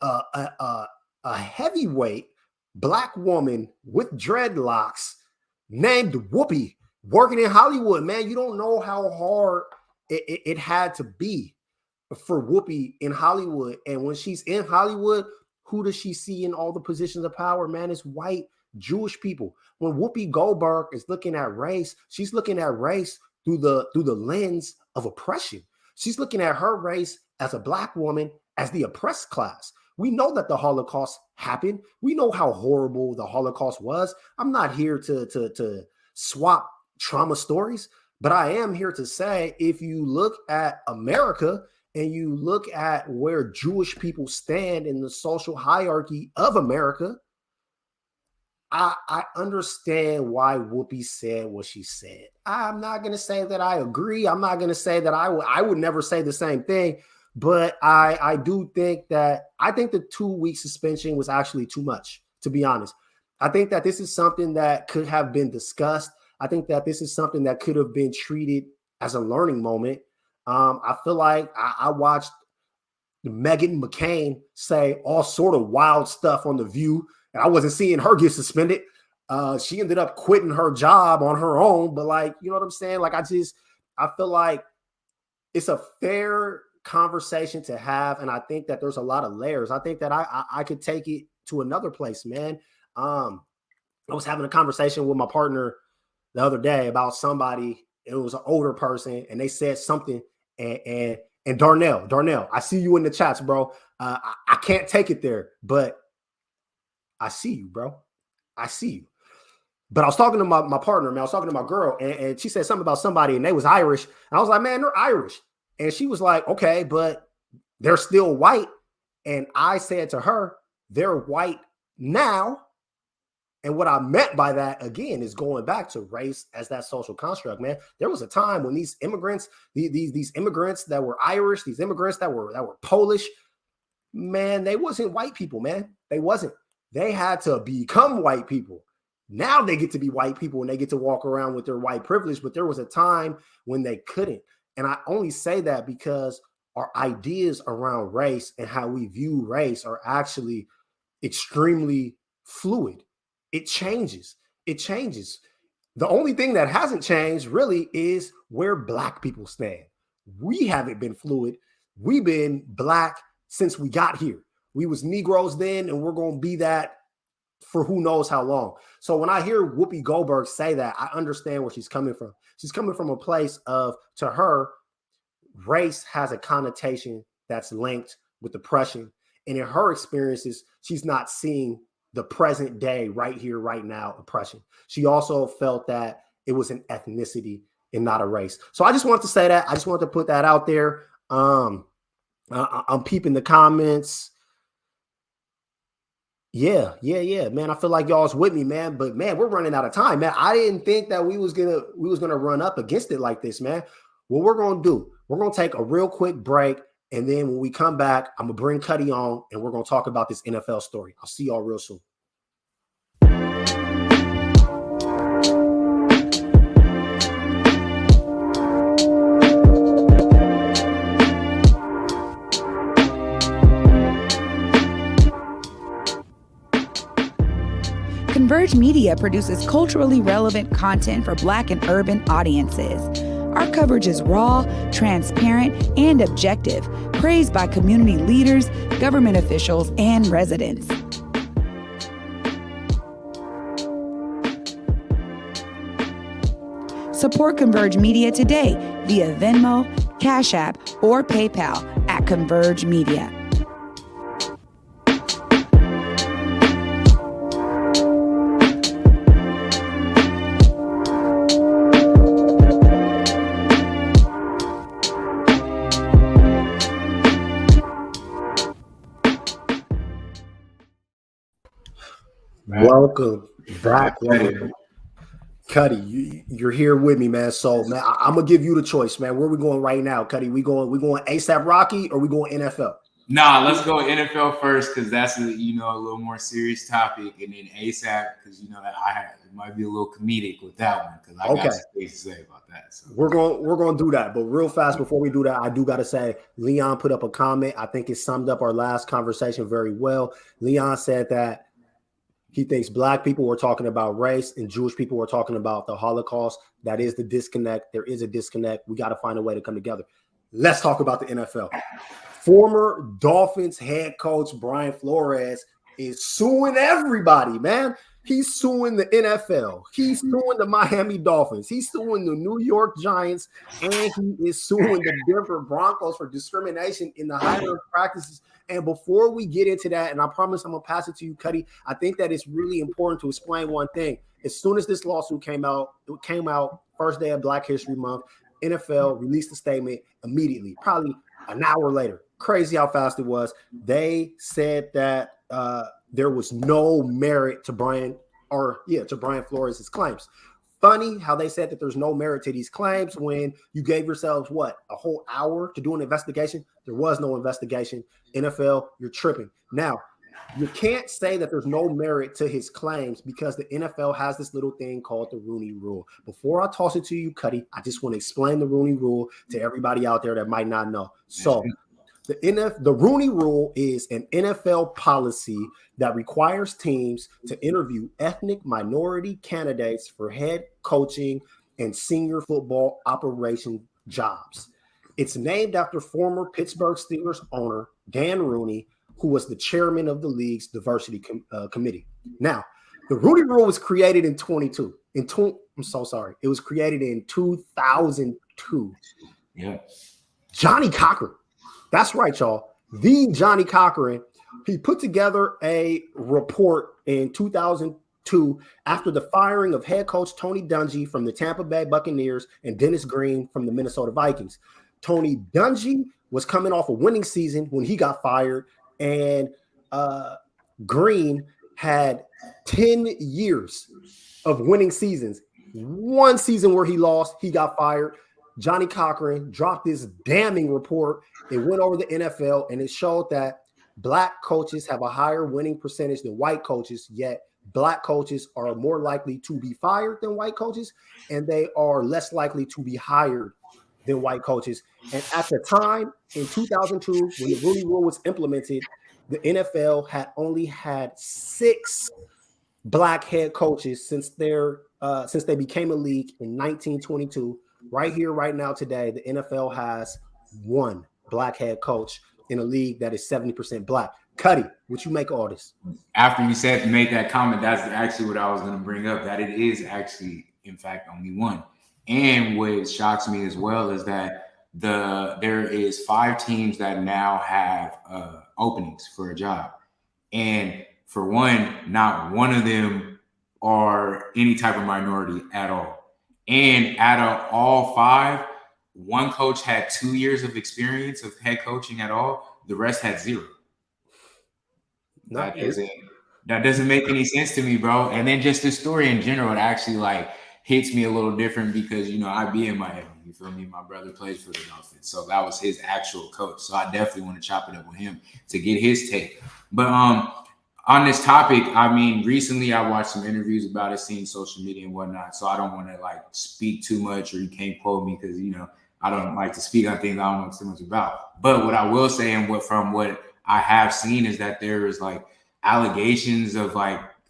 Speaker 1: a heavyweight Black woman with dreadlocks named Whoopi working in Hollywood, man. You don't know how hard it had to be for Whoopi in Hollywood. And when she's in Hollywood, who does she see in all the positions of power, man? It's white Jewish people. When Whoopi Goldberg is looking at race, she's looking at race through the lens of oppression. She's looking at her race as a Black woman, as the oppressed class. We know that the Holocaust happened. We know how horrible the Holocaust was. I'm not here to swap trauma stories, but I am here to say, if you look at America and you look at where Jewish people stand in the social hierarchy of America, I understand why Whoopi said what she said. I'm not going to say that I agree. I'm not going to say that I would never say the same thing. But I do think that the 2-week suspension was actually too much, to be honest. I think that this is something that could have been discussed. I think that this is something that could have been treated as a learning moment. I feel like I watched Meghan McCain say all sort of wild stuff on The View, and I wasn't seeing her get suspended. She ended up quitting her job on her own. But, like, you know what I'm saying? Like, I feel like it's a fair conversation to have, and I think that there's a lot of layers. I think that I could take it to another place, man. I was having a conversation with my partner the other day about somebody. It was an older person, and they said something, and Darnell, I see you in the chats, bro. I can't take it there, but I see you, bro. I see you. But I was talking to my partner, man. I was talking to my girl, and she said something about somebody, and they was Irish, and I was like, man, they're Irish. And she was like, okay, but they're still white. And I said to her, they're white now. And what I meant by that, again, is going back to race as that social construct, man. There was a time when these immigrants, these immigrants that were Irish, these immigrants that were Polish, man, they wasn't white people, man. They wasn't. They had to become white people. Now they get to be white people and they get to walk around with their white privilege. But there was a time when they couldn't. And I only say that because our ideas around race and how we view race are actually extremely fluid. It changes. It changes. The only thing that hasn't changed really is where Black people stand. We haven't been fluid. We've been Black since we got here. We was Negroes then, and we're going to be that for who knows how long. So when I hear Whoopi Goldberg say that, I understand where she's coming from. She's coming from a place of, to her, race has a connotation that's linked with oppression. And in her experiences, she's not seeing the present day, right here, right now, oppression. She also felt that it was an ethnicity and not a race. So I just wanted to say that. I just wanted to put that out there. I'm peeping the comments. Yeah, man. I feel like y'all's with me, man. But man, we're running out of time, man. I didn't think that we was gonna run up against it like this, man. What we're gonna do, we're gonna take a real quick break, and then when we come back, I'm gonna bring Cuddy on, and we're gonna talk about this NFL story. I'll see y'all real soon.
Speaker 5: Converge Media produces culturally relevant content for Black and urban audiences. Our coverage is raw, transparent, and objective, praised by community leaders, government officials, and residents. Support Converge Media today via Venmo, Cash App, or PayPal at Converge Media.
Speaker 1: Welcome back, Cuddy. You're here with me, man. So, man, I'm gonna give you the choice, man. Where we going right now, Cuddy? We going ASAP Rocky or we going NFL?
Speaker 6: Nah, let's go NFL first because that's a little more serious topic, and then ASAP because it might be a little comedic with that one because I got some things to say about that. So
Speaker 1: we're going to do that, but real fast before we do that, I do got to say Leon put up a comment. I think it summed up our last conversation very well. Leon said that he thinks Black people were talking about race and Jewish people were talking about the Holocaust. That is the disconnect. There is a disconnect. We got to find a way to come together. Let's talk about the NFL. Former Dolphins head coach Brian Flores is suing everybody, man. He's suing the NFL. He's suing the Miami Dolphins. He's suing the New York Giants. And he is suing the Denver Broncos for discrimination in the hiring practices. And before we get into that, and I promise I'm going to pass it to you, Cuddy, I think that it's really important to explain one thing. As soon as this lawsuit came out, first day of Black History Month, NFL released a statement immediately, probably an hour later. Crazy how fast it was. They said that there was no merit to Brian Flores' claims. Funny how they said that there's no merit to these claims when you gave yourselves a whole hour to do an investigation. There was no investigation. NFL, you're tripping. Now, you can't say that there's no merit to his claims because the NFL has this little thing called the Rooney Rule. Before I toss it to you, Cuddy, I just want to explain the Rooney Rule to everybody out there that might not know. So the Rooney Rule is an NFL policy that requires teams to interview ethnic minority candidates for head coaching and senior football operation jobs. It's named after former Pittsburgh Steelers owner Dan Rooney, who was the chairman of the league's diversity committee. Now, the Rooney Rule was created in 2002. It was created in 2002.
Speaker 6: Yeah.
Speaker 1: Johnny Cochran. That's right, y'all. The Johnny Cochran, he put together a report in 2002 after the firing of head coach Tony Dungy from the Tampa Bay Buccaneers and Dennis Green from the Minnesota Vikings. Tony Dungy was coming off a winning season when he got fired, and Green had 10 years of winning seasons. One season where he lost, he got fired. Johnny Cochran dropped this damning report. It went over the NFL, and it showed that Black coaches have a higher winning percentage than white coaches, yet Black coaches are more likely to be fired than white coaches, and they are less likely to be hired than white coaches. And at the time, in 2002, when the Rooney Rule was implemented, the NFL had only had 6 Black head coaches since they became a league in 1922. Right here, right now, today, the NFL has 1 Black head coach in a league that is 70% Black. Cuddy, what you make of all this?
Speaker 6: After you made that comment, that's actually what I was going to bring up, that it is actually, in fact, only 1. And what shocks me as well is that there is 5 teams that now have openings for a job. And for one, not one of them are any type of minority at all. And out of all 5, 1 coach had 2 years of experience of head coaching at all. The rest had 0. That doesn't make any sense to me, bro. And then just the story in general, it actually hits me a little different because, I be in Miami. You feel me? My brother plays for the Dolphins. So that was his actual coach. So I definitely want to chop it up with him to get his take. But on this topic, recently I watched some interviews about it, seeing social media and whatnot. So I don't want to speak too much, or you can't quote me because, I don't like to speak on things I don't know too much about. But what I will say, and from what I have seen, is that there is allegations of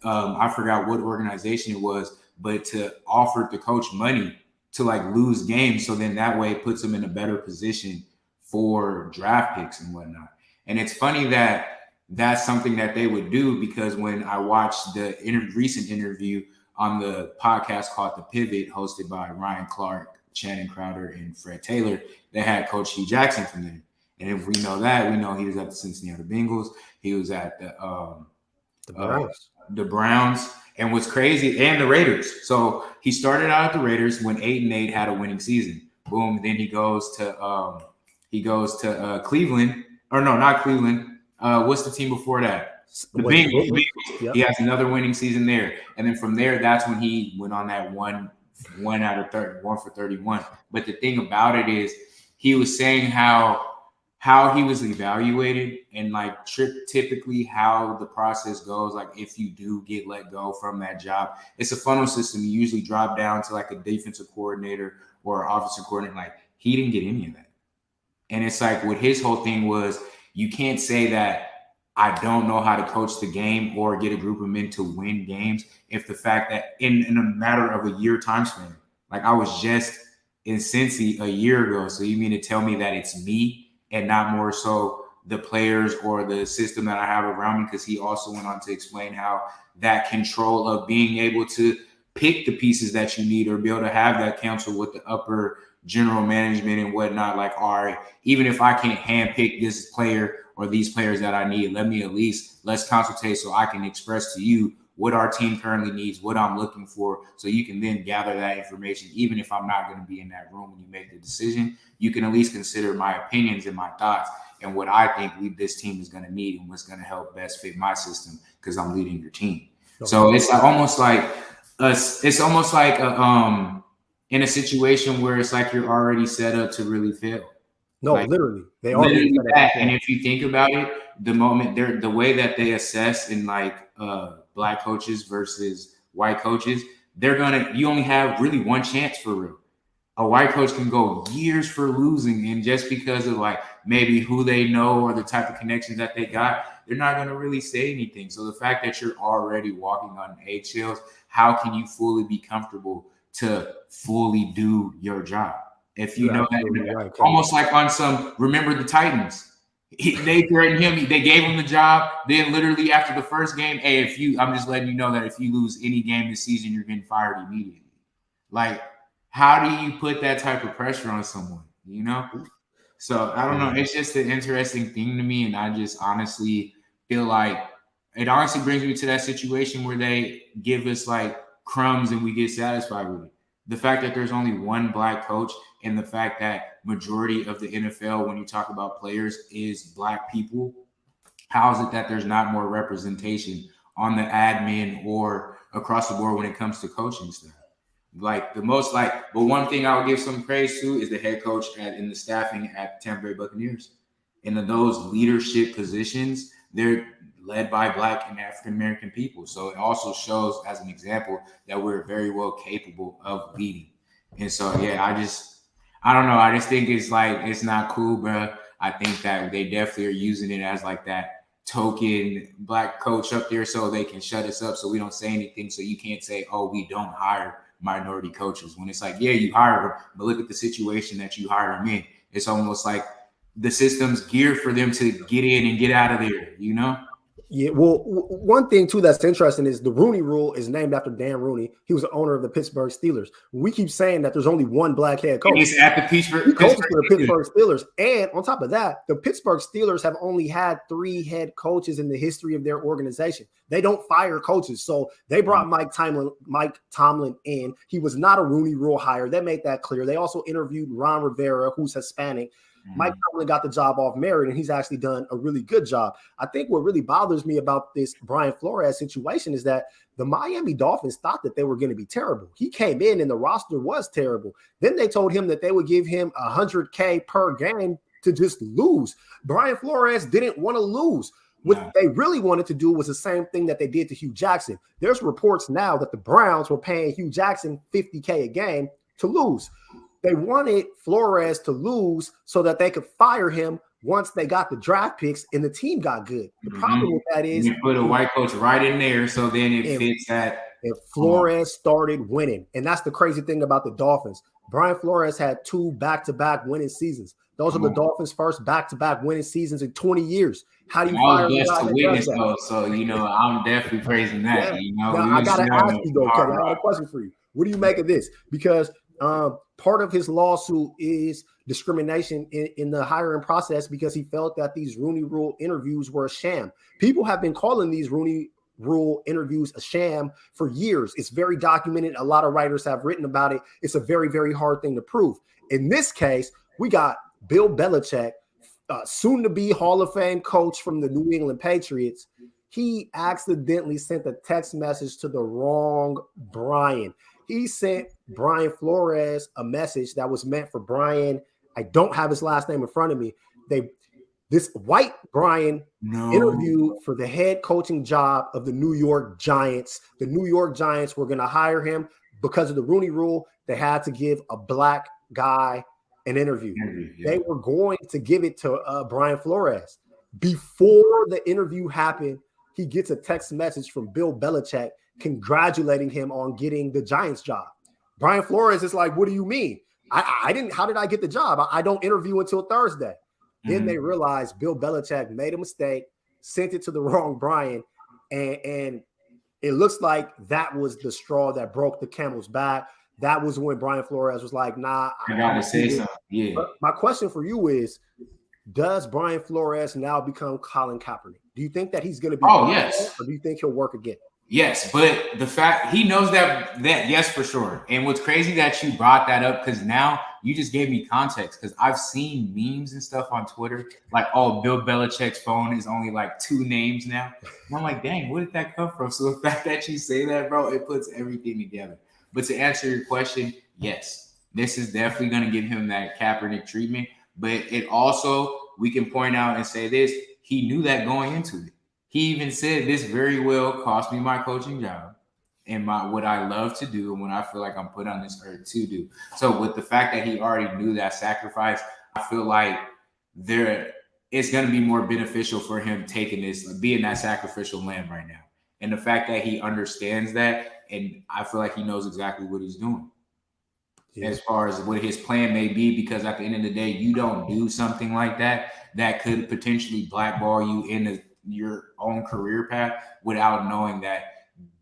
Speaker 6: I forgot what organization it was, but to offer the coach money to like lose games. So then that way it puts him in a better position for draft picks and whatnot. And it's funny that that's something that they would do, because when I watched the recent interview on the podcast called The Pivot, hosted by Ryan Clark, Shannon Crowder, and Fred Taylor, they had Coach Hugh Jackson from there. And if we know that, we know he was at the Cincinnati Bengals. He was at the Browns, and what's crazy, and the Raiders. So he started out at the Raiders when 8-8 had a winning season. Boom. Then he goes to Cleveland, or no, not Cleveland. What's the team before that? The Bengals. Yep. He has another winning season there, and then from there, that's when he went on that one for 31. But the thing about it is, he was saying how he was evaluated, and like typically how the process goes. Like if you do get let go from that job, it's a funnel system. You usually drop down to like a defensive coordinator or offensive coordinator. Like he didn't get any of that. And it's like what his whole thing was, you can't say that I don't know how to coach the game or get a group of men to win games if the fact that in a matter of a year time span, like I was just in Cincy a year ago. So you mean to tell me that it's me and not more so the players or the system that I have around me? Because he also went on to explain how that control of being able to pick the pieces that you need, or be able to have that counsel with the upper general management and whatnot. Like, all right, even if I can't handpick this player or these players that I need, let's consultate so I can express to you what our team currently needs, what I'm looking for, so you can then gather that information. Even if I'm not going to be in that room when you make the decision, you can at least consider my opinions and my thoughts and what I think this team is going to need and what's going to help best fit my system, because I'm leading your team. Okay. So it's almost like in a situation where it's like you're already set up to really fail.
Speaker 1: No, like, literally, they are.
Speaker 6: And if you think about it, the way that they assess in like black coaches versus white coaches, you only have really one chance for real. A white coach can go years for losing, and just because of like maybe who they know or the type of connections that they got, they're not going to really say anything. So the fact that you're already walking on eggshells, how can you fully be comfortable to fully do your job? If you know that, right, almost like on some, remember the Titans, they threatened him, they gave him the job. Then literally after the first game, hey, I'm just letting you know that if you lose any game this season, you're getting fired immediately. Like, how do you put that type of pressure on someone, you know? So I don't know. It's just an interesting thing to me. And I just honestly feel like it honestly brings me to that situation where they give us like crumbs and we get satisfied with it. The fact that there's only one black coach, and the fact that majority of the NFL, when you talk about players, is black people, how is it that there's not more representation on the admin or across the board when it comes to coaching staff? But one thing I would give some praise to is the head coach in the staffing at Tampa Bay Buccaneers. And in those leadership positions, they're led by black and African-American people. So it also shows as an example that we're very well capable of leading. And so, yeah, I don't know. I just think it's like, it's not cool, bro. I think that they definitely are using it as like that token black coach up there so they can shut us up so we don't say anything. So you can't say, oh, we don't hire minority coaches, when it's like, yeah, you hire them, but look at the situation that you hire them in. It's almost like the system's geared for them to get in and get out of there, you know?
Speaker 1: Yeah, well, one thing too that's interesting is the Rooney Rule is named after Dan Rooney. He was the owner of the Pittsburgh Steelers. We keep saying that there's only one black head coach.
Speaker 6: He's at the Pittsburgh
Speaker 1: Steelers. And on top of that, the Pittsburgh Steelers have only had 3 head coaches in the history of their organization. They don't fire coaches. So they brought Mike Tomlin in. He was not a Rooney Rule hire. They made that clear. They also interviewed Ron Rivera, who's Hispanic. Mike Tomlin got the job off merit, and he's actually done a really good job. I think what really bothers me about this Brian Flores situation is that the Miami Dolphins thought that they were going to be terrible. He came in and the roster was terrible. Then they told him that they would give him $100K per game to just lose. Brian Flores didn't want to lose. What they really wanted to do was the same thing that they did to Hugh Jackson. There's reports now that the Browns were paying Hugh Jackson $50K a game to lose. They wanted Flores to lose so that they could fire him once they got the draft picks and the team got good. The problem with that is
Speaker 6: you put a white coach right in there, so then it fits that.
Speaker 1: And Flores started winning. And that's the crazy thing about the Dolphins. Brian Flores had 2 back-to-back winning seasons. Those are the Dolphins' first back-to-back winning seasons in 20 years. How do you fire
Speaker 6: I was blessed to witness
Speaker 1: that?
Speaker 6: those, so I'm definitely praising that.
Speaker 1: Yeah.
Speaker 6: You know,
Speaker 1: now, I gotta ask you though, Kelly. I got a question for you. What do you make of this? Because part of his lawsuit is discrimination in the hiring process because he felt that these Rooney Rule interviews were a sham. People have been calling these Rooney Rule interviews a sham for years. It's very documented. A lot of writers have written about it. It's a very, very hard thing to prove. In this case, we got Bill Belichick, soon to be Hall of Fame coach from the New England Patriots. He accidentally sent a text message to the wrong Brian. He sent Brian Flores a message that was meant for Brian. I don't have his last name in front of me. This white Brian interviewed for the head coaching job of the New York Giants. The New York Giants were going to hire him because of the Rooney Rule. They had to give a black guy an interview. They were going to give it to Brian Flores. Before the interview happened, he gets a text message from Bill Belichick congratulating him on getting the Giants job. Brian Flores is like, what do you mean? I didn't. How did I get the job? I don't interview until Thursday. Then they realized Bill Belichick made a mistake, sent it to the wrong Brian, and it looks like that was the straw that broke the camel's back. That was when Brian Flores was like, nah.
Speaker 6: I got to say something. Yeah.
Speaker 1: But my question for you is, does Brian Flores now become Colin Kaepernick? Do you think that he's going to be
Speaker 6: yes.
Speaker 1: Or do you think he'll work again?
Speaker 6: Yes, but the fact he knows that yes, for sure. And what's crazy that you brought that up, because now you just gave me context, because I've seen memes and stuff on Twitter like, oh, Bill Belichick's phone is only like 2 names now. And I'm like, dang, where did that come from? So the fact that you say that, bro, it puts everything together. But to answer your question, yes, this is definitely going to give him that Kaepernick treatment. But it also, we can point out and say this, he knew that going into it. He even said this very well cost me my coaching job and what I love to do and what I feel like I'm put on this earth to do. So with the fact that he already knew that sacrifice, I feel like it's going to be more beneficial for him taking this, being that sacrificial lamb right now. And the fact that he understands that, and I feel like he knows exactly what he's doing. Yeah. As far as what his plan may be, because at the end of the day, you don't do something like that could potentially blackball you in your own career path without knowing that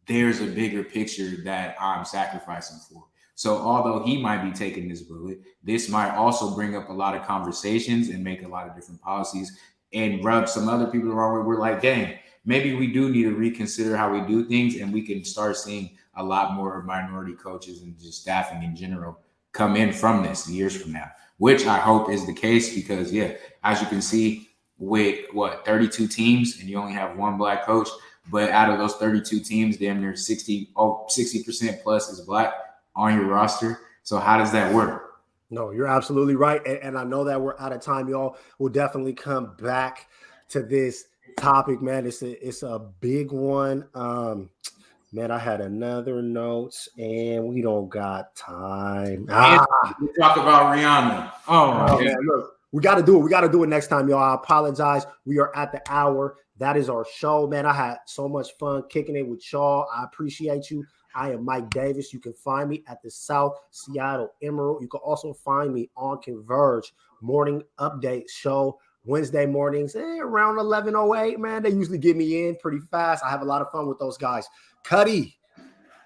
Speaker 6: there's a bigger picture that I'm sacrificing for. So although he might be taking this bullet, this might also bring up a lot of conversations and make a lot of different policies and rub some other people the wrong way. We're like, dang, maybe we do need to reconsider how we do things, and we can start seeing a lot more minority coaches and just staffing in general come in from this years from now, which I hope is the case because, yeah, as you can see, with 32 teams and you only have 1 black coach, but out of those 32 teams, damn near 60% plus is black on your roster. So how does that work?
Speaker 1: No, you're absolutely right. And I know that we're out of time, y'all. We'll definitely come back to this topic, man. It's a big one. Man, I had another note and we don't got time.
Speaker 6: We talk about Rihanna. Oh
Speaker 1: man, look. We got to do it. We got to do it next time, y'all. I apologize. We are at the hour. That is our show, man. I had so much fun kicking it with y'all. I appreciate you. I am Mike Davis. You can find me at the South Seattle Emerald. You can also find me on Converge morning update show Wednesday mornings around 11:08. Man, they usually get me in pretty fast. I have a lot of fun with those guys. Cuddy,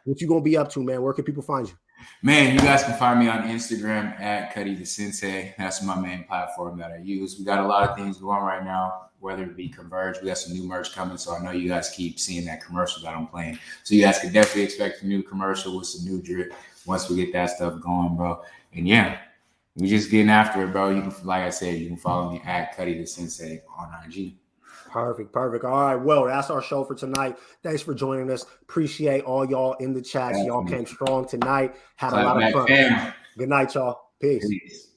Speaker 1: what you gonna be up to, man? Where can people find you?
Speaker 6: Man, you guys can find me on Instagram at Cuddy the Sensei. That's my main platform that I use. We got a lot of things going right now, whether it be Converge. We got some new merch coming, so I know you guys keep seeing that commercial that I'm playing. So you guys can definitely expect a new commercial with some new drip once we get that stuff going, bro. And yeah, we just getting after it, bro. You can, like I said, you can follow me at Cuddy the Sensei on IG.
Speaker 1: Perfect. All right. Well, that's our show for tonight. Thanks for joining us. Appreciate all y'all in the chat. Y'all came strong tonight. Had a lot of fun. Good night, y'all. Peace.